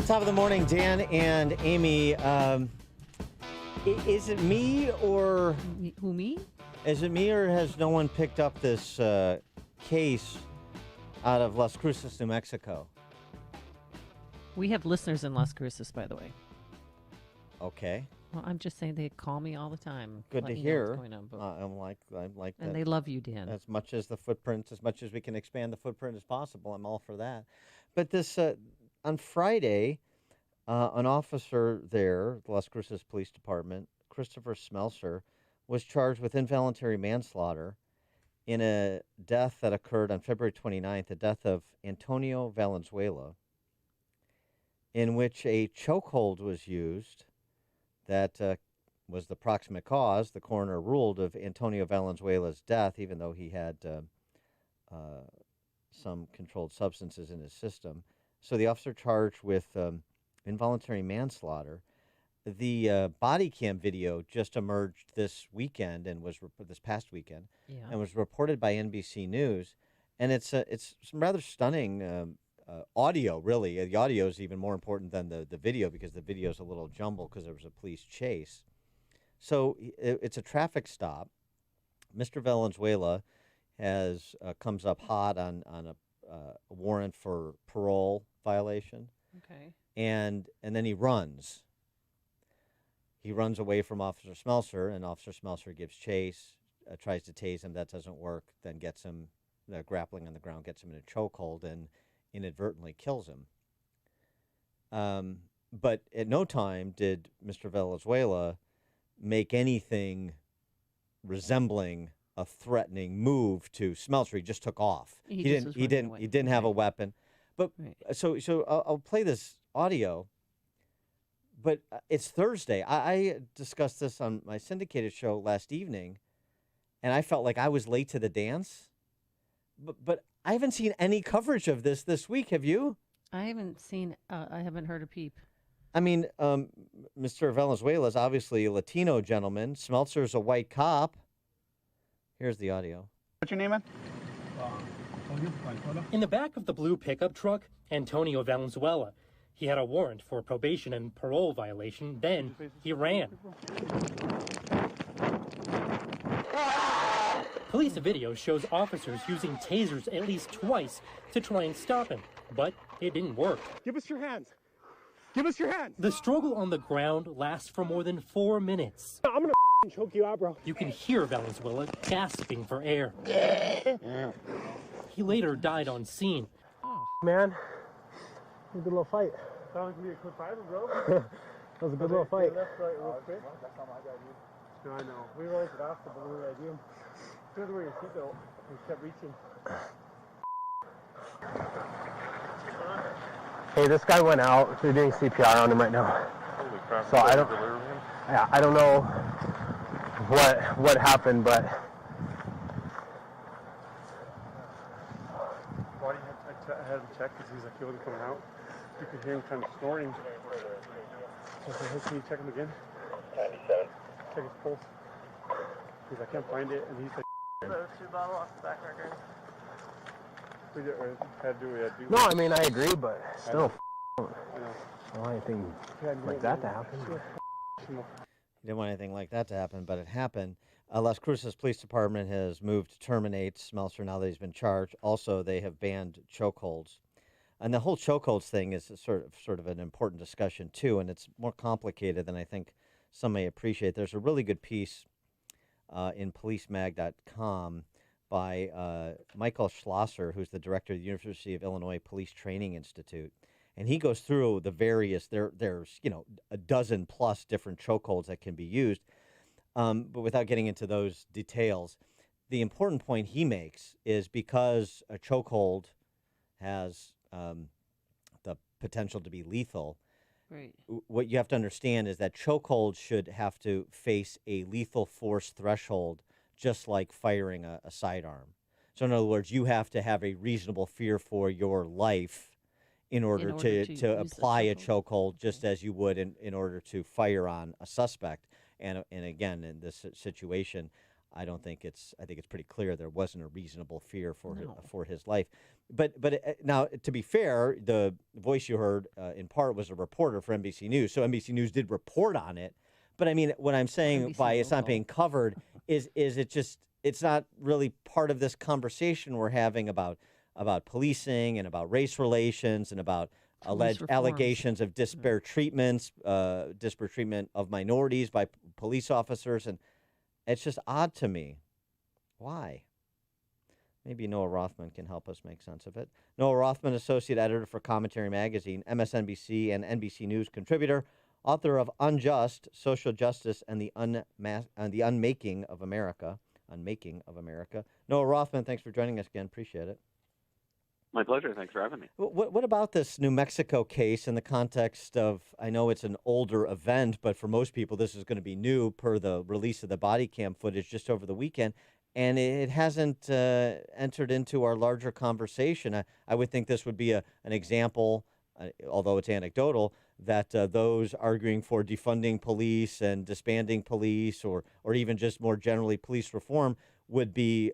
Top of the morning, Dan and Amy. Is it me or... Who, me? Is it me or has no one picked up this case out of Las Cruces, New Mexico? We have listeners in Las Cruces, by the way. Okay. Well, I'm just saying they call me all the time. Good to let me know hear. what's going on, but- I'm like and that. they love you, Dan. As much as the footprint, as much as we can expand the footprint as possible, I'm all for that. But this on Friday, an officer there, the Las Cruces Police Department, Christopher Smelser, was charged with involuntary manslaughter in a death that occurred on February 29th, the death of Antonio Valenzuela, in which a chokehold was used that was the proximate cause, the coroner ruled, of Antonio Valenzuela's death, even though he had some controlled substances in his system. So the officer charged with involuntary manslaughter. The body cam video just emerged this weekend and was this past weekend, and was reported by NBC News, and it's some rather stunning audio. Really, the audio is even more important than the video because the video is a little jumbled because there was a police chase. So it's a traffic stop. Mr. Valenzuela comes up hot on a warrant for parole violation. Okay. And then he runs. He runs away from Officer Smelser, and Officer Smelser gives chase, tries to tase him. That doesn't work. Then gets him grappling on the ground, gets him in a chokehold, and inadvertently kills him. But at no time did Mr. Valenzuela make anything resembling a threatening move to Smelser. He just took off. He didn't have a weapon. But so I'll play this audio. But it's Thursday. I discussed this on my syndicated show last evening, and I felt like I was late to the dance. But I haven't seen any coverage of this week. Have you? I haven't heard a peep. I mean, Mr. Valenzuela is obviously a Latino gentleman. Smeltzer's a white cop. Here's the audio. What's your name, man? In the back of the blue pickup truck, Antonio Valenzuela. He had a warrant for probation and parole violation. Then he ran. Police video shows officers using tasers at least twice to try and stop him, but it didn't work. Give us your hands. Give us your hands. The struggle on the ground lasts for more than 4 minutes. I'm gonna choke you out, bro. You can hear Valenzuela gasping for air. He later died on scene. Man, we did a little fight. That was gonna be a quick fight, bro. That was a good little fight. Left, right, real quick. That's not my guy, dude. No, I know. We rolled it off the balloon idea. Good where your seatbelt. We kept reaching. Hey, this guy went out. They're doing CPR on him right now. Holy crap. So I don't know what happened, but why do you have I had him check because he's like he wasn't coming out. You could hear him kind of snoring. So I said, hey, can you check him again? 97. Check his pulse. Because I can't find it, and he's like. The 2 bottle off the back record. No, I mean I agree, but still, I don't want anything like that to happen. You didn't want anything like that to happen, but it happened. Las Cruces Police Department has moved to terminate Smelser now that he's been charged. Also, they have banned chokeholds. And the whole chokeholds thing is sort of an important discussion, too, and it's more complicated than I think some may appreciate. There's a really good piece in policemag.com by Michael Schlosser, who's the director of the University of Illinois Police Training Institute. And he goes through the various, there's a dozen plus different chokeholds that can be used. But without getting into those details, the important point he makes is because a chokehold has the potential to be lethal, Right. What you have to understand is that chokeholds should have to face a lethal force threshold just like firing a sidearm. So in other words, you have to have a reasonable fear for your life in order to apply a chokehold, just as you would in order to fire on a suspect. And again, in this situation, I think it's pretty clear there wasn't a reasonable fear for his life. But now, to be fair, the voice you heard in part was a reporter for NBC News, so NBC News did report on it. But I mean, what I'm saying NBC by it's not local. being covered is it just it's not really part of this conversation we're having about policing and about race relations and about Police alleged reforms. allegations of disparate treatment of minorities by police officers, and it's just odd to me. Why? Maybe Noah Rothman can help us make sense of it. Noah Rothman, associate editor for Commentary Magazine, MSNBC and NBC News contributor, author of Unjust: Social Justice and the Unmaking of America. Unmaking of America. Noah Rothman, thanks for joining us again. Appreciate it. My pleasure. Thanks for having me. What about this New Mexico case in the context of, I know it's an older event, but for most people this is going to be new per the release of the body cam footage just over the weekend, and it hasn't entered into our larger conversation. I would think this would be an example, although it's anecdotal, that those arguing for defunding police and disbanding police or even just more generally police reform would be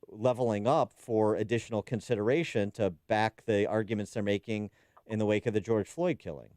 leveling up for additional consideration to back the arguments they're making in the wake of the George Floyd killing.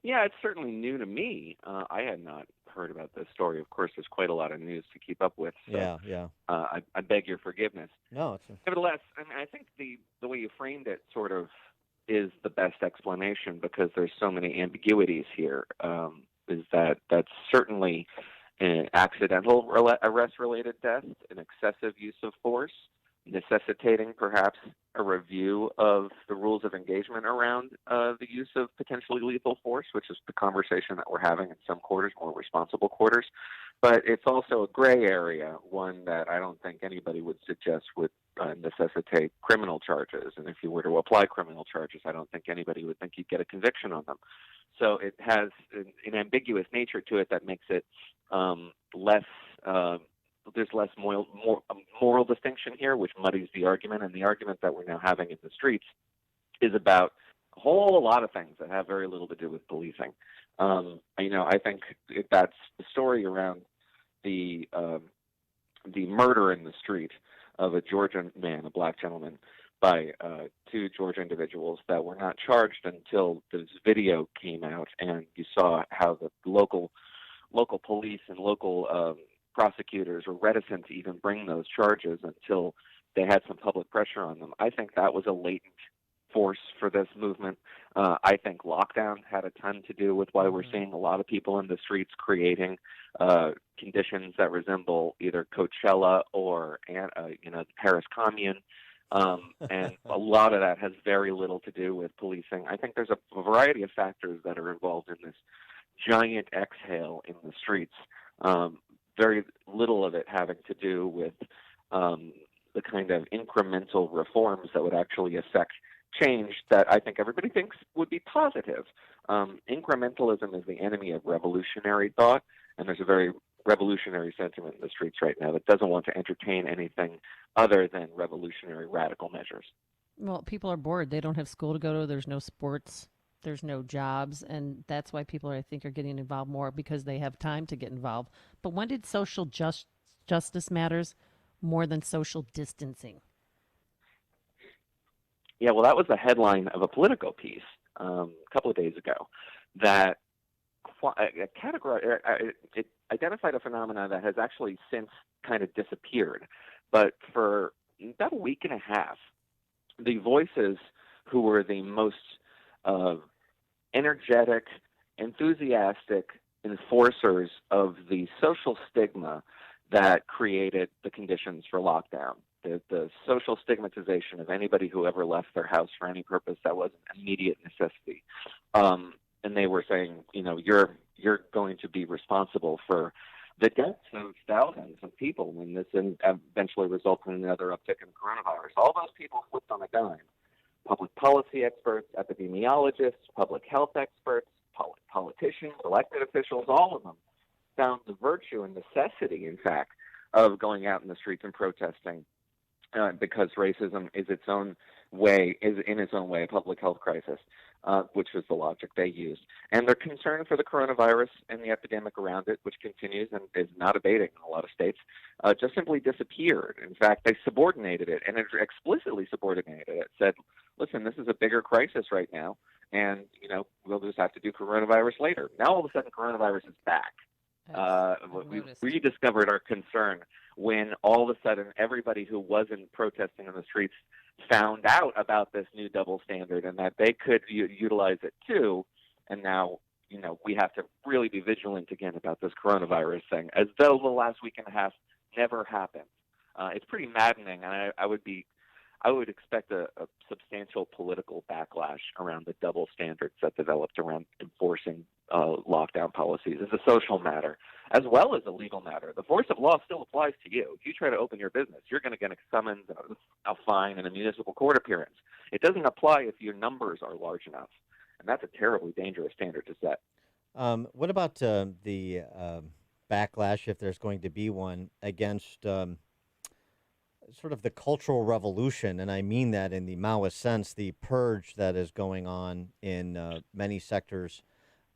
Yeah, it's certainly new to me. I had not heard about this story. Of course, there's quite a lot of news to keep up with. So, Yeah. I beg your forgiveness. No, Nevertheless, I mean, I think the way you framed it sort of is the best explanation because there's so many ambiguities here. Is that that's certainly an accidental arrest-related death, an excessive use of force, necessitating perhaps a review of the rules of engagement around the use of potentially lethal force, which is the conversation that we're having in some quarters, more responsible quarters. But it's also a gray area, one that I don't think anybody would suggest would necessitate criminal charges. And if you were to apply criminal charges, I don't think anybody would think you'd get a conviction on them. So it has an ambiguous nature to it that makes it less there's less moral distinction here, which muddies the argument. And the argument that we're now having in the streets is about a whole lot of things that have very little to do with policing. I think that's the story around the murder in the street of a Georgian man, a black gentleman, by two Georgia individuals that were not charged until this video came out, and you saw how the local police and local prosecutors were reticent to even bring those charges until they had some public pressure on them. I think that was a latent force for this movement. I think lockdown had a ton to do with why we're seeing a lot of people in the streets creating conditions that resemble either Coachella or the Paris Commune. And a lot of that has very little to do with policing. I think there's a variety of factors that are involved in this giant exhale in the streets. Very little of it having to do with the kind of incremental reforms that would actually affect change that I think everybody thinks would be positive. Incrementalism is the enemy of revolutionary thought, and there's a very revolutionary sentiment in the streets right now that doesn't want to entertain anything other than revolutionary radical measures. Well, people are bored. They don't have school to go to. There's no sports. There's no jobs. And that's why people, I think, are getting involved more because they have time to get involved. But when did social justice matters more than social distancing? Yeah, well, that was the headline of a Politico piece a couple of days ago that it identified a phenomenon that has actually since kind of disappeared. But for about a week and a half, the voices who were the most energetic, enthusiastic enforcers of the social stigma that created the conditions for lockdown, the social stigmatization of anybody who ever left their house for any purpose that wasn't an immediate necessity. And they were saying, you're going to be responsible for the deaths of thousands of people when this eventually resulted in another uptick in coronavirus. All those people flipped on a dime. Public policy experts, epidemiologists, public health experts, politicians, elected officials, all of them found the virtue and necessity, in fact, of going out in the streets and protesting because racism is in its own way a public health crisis, which was the logic they used. And their concern for the coronavirus and the epidemic around it, which continues and is not abating in a lot of states, just simply disappeared. In fact, they subordinated it, and it explicitly subordinated it. Said, listen, this is a bigger crisis right now, and we'll just have to do coronavirus later. Now all of a sudden coronavirus is back. We rediscovered our concern when all of a sudden everybody who wasn't protesting in the streets found out about this new double standard and that they could utilize it too. And now, we have to really be vigilant again about this coronavirus thing, as though the last week and a half never happened. It's pretty maddening, and I would expect a substantial political backlash around the double standards that developed around enforcing lockdown policies as a social matter, as well as a legal matter. The force of law still applies to you. If you try to open your business, you're going to get a summons, a fine, and a municipal court appearance. It doesn't apply if your numbers are large enough, and that's a terribly dangerous standard to set. What about the backlash, if there's going to be one, against sort of the cultural revolution, and I mean that in the Maoist sense, the purge that is going on in many sectors?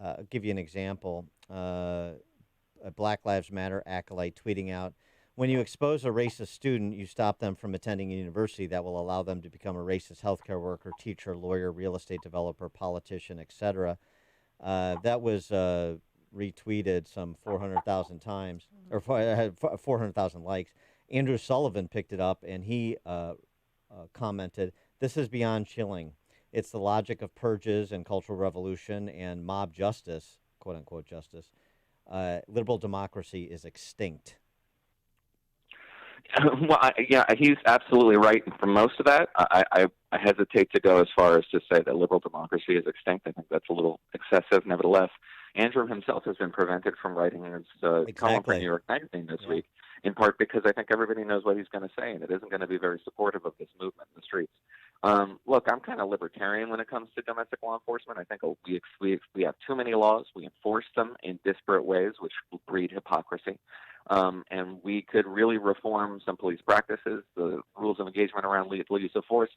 I'll give you an example. A Black Lives Matter acolyte tweeting out, when you expose a racist student, you stop them from attending a university that will allow them to become a racist healthcare worker, teacher, lawyer, real estate developer, politician, etc. That was retweeted some 400,000 times, or had 400,000 likes. Andrew Sullivan picked it up, and he commented, "This is beyond chilling. It's the logic of purges and cultural revolution and mob justice, quote unquote justice. Liberal democracy is extinct." Well, yeah, he's absolutely right for most of that. I hesitate to go as far as to say that liberal democracy is extinct. I think that's a little excessive. Nevertheless, Andrew himself has been prevented from writing his column for New York Magazine this week, in part because I think everybody knows what he's going to say, and it isn't going to be very supportive of this movement in the streets. Look, I'm kind of libertarian when it comes to domestic law enforcement. I think we have too many laws. We enforce them in disparate ways, which breed hypocrisy. And we could really reform some police practices, the rules of engagement around lethal use of force.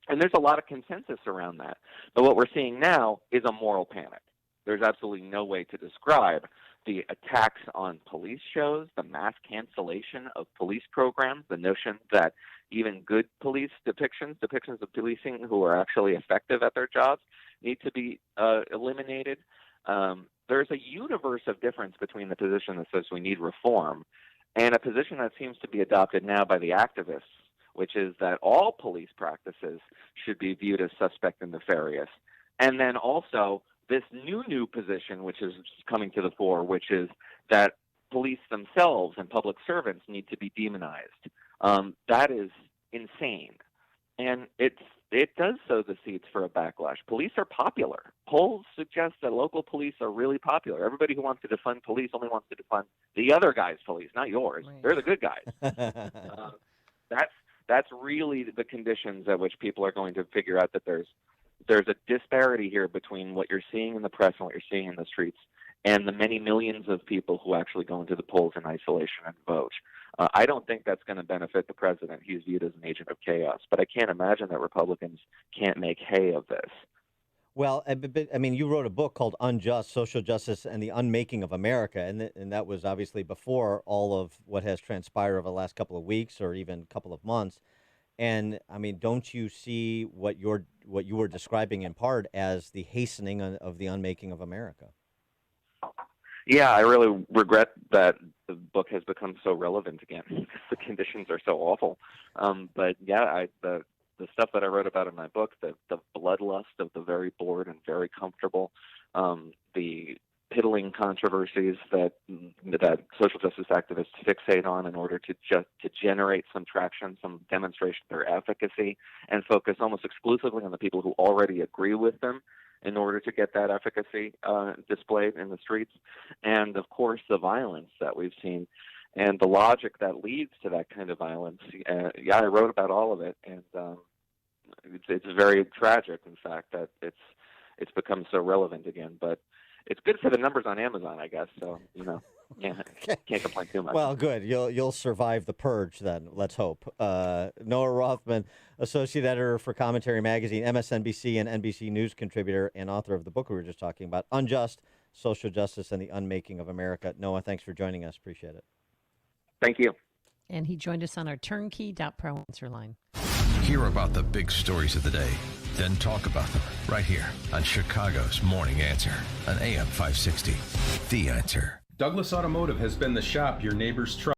And there's a lot of consensus around that. But what we're seeing now is a moral panic. There's absolutely no way to describe the attacks on police shows, the mass cancellation of police programs, the notion that even good police depictions of policing who are actually effective at their jobs need to be eliminated. There's a universe of difference between the position that says we need reform and a position that seems to be adopted now by the activists, which is that all police practices should be viewed as suspect and nefarious. And then also this new position, which is coming to the fore, which is that police themselves and public servants need to be demonized. That is insane. And it does sow the seeds for a backlash. Police are popular. Polls suggest that local police are really popular. Everybody who wants to defund police only wants to defund the other guy's police, not yours. Right. They're the good guys. That's really the conditions at which people are going to figure out that there's a disparity here between what you're seeing in the press and what you're seeing in the streets and the many millions of people who actually go into the polls in isolation and vote. I don't think that's going to benefit the president. He's viewed as an agent of chaos. But I can't imagine that Republicans can't make hay of this. Well, I mean, you wrote a book called Unjust, Social Justice and the Unmaking of America, and that was obviously before all of what has transpired over the last couple of weeks or even couple of months. And, I mean, don't you see what you were describing in part as the hastening of the unmaking of America? Yeah, I really regret that the book has become so relevant again. The conditions are so awful. But yeah, the stuff that I wrote about in my book, the bloodlust of the very bored and very comfortable, the piddling controversies that social justice activists fixate on in order to generate some traction, some demonstration of their efficacy, and focus almost exclusively on the people who already agree with them in order to get that efficacy displayed in the streets. And, of course, the violence that we've seen and the logic that leads to that kind of violence. Yeah, I wrote about all of it, and it's very tragic, in fact, that it's become so relevant again. But it's good for the numbers on Amazon, I guess. So, Yeah, can't complain too much. Well, good. You'll survive the purge then. Let's hope. Noah Rothman, associate editor for Commentary Magazine, MSNBC and NBC News contributor, and author of the book we were just talking about, Unjust: Social Justice and the Unmaking of America. Noah, thanks for joining us. Appreciate it. Thank you. And he joined us on our turnkey.pro answer line. Hear about the big stories of the day, then talk about them right here on Chicago's Morning Answer on AM 560. The Answer. Douglas Automotive has been the shop your neighbors trust.